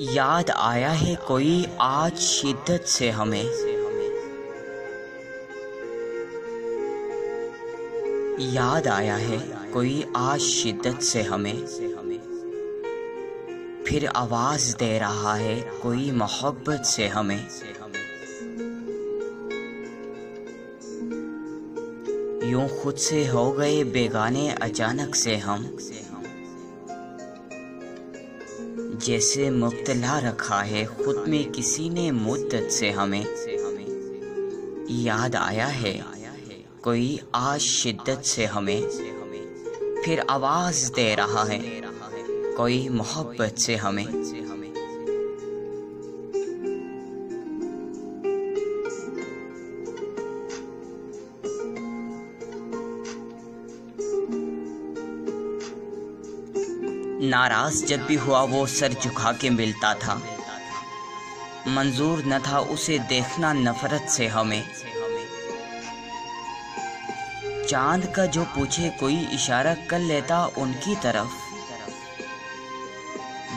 याद आया है कोई आज शिद्दत से हमें, याद आया है कोई आज शिद्दत से हमें, फिर आवाज दे रहा है कोई मोहब्बत से हमें। यूं खुद से हो गए बेगाने अचानक से हम, जैसे मुब्तला रखा है खुद में किसी ने मुद्दत से हमें। याद आया है कोई आज शिद्दत से हमें, फिर आवाज दे रहा है कोई मोहब्बत से हमें। नाराज जब भी हुआ वो सर झुका के मिलता था, मंजूर न था उसे देखना नफरत से हमें। चांद का जो पूछे कोई इशारा कर लेता उनकी तरफ,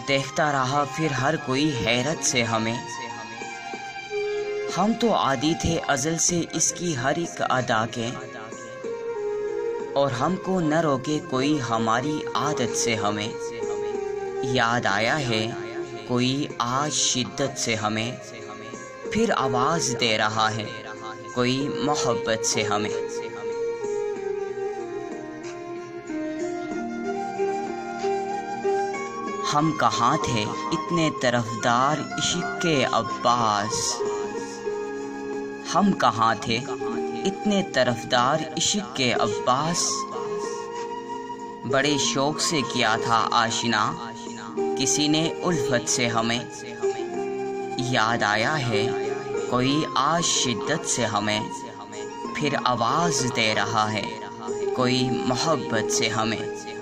देखता रहा फिर हर कोई हैरत से हमें। हम तो आदी थे अज़ल से इसकी हर एक अदा के, और हमको न रोके कोई हमारी आदत से हमें। याद आया है कोई आज शिद्दत से हमें, फिर आवाज दे रहा है कोई मोहब्बत से हमें। हम कहाँ थे इतने तरफदार इश्क के अब्बास, हम कहाँ थे इतने तरफदार इश्क के अब्बास। बड़े शौक से किया था आशिना किसी ने उल्फत से हमें। याद आया है कोई आज शिद्दत से हमें, फिर आवाज दे रहा है कोई मोहब्बत से हमें।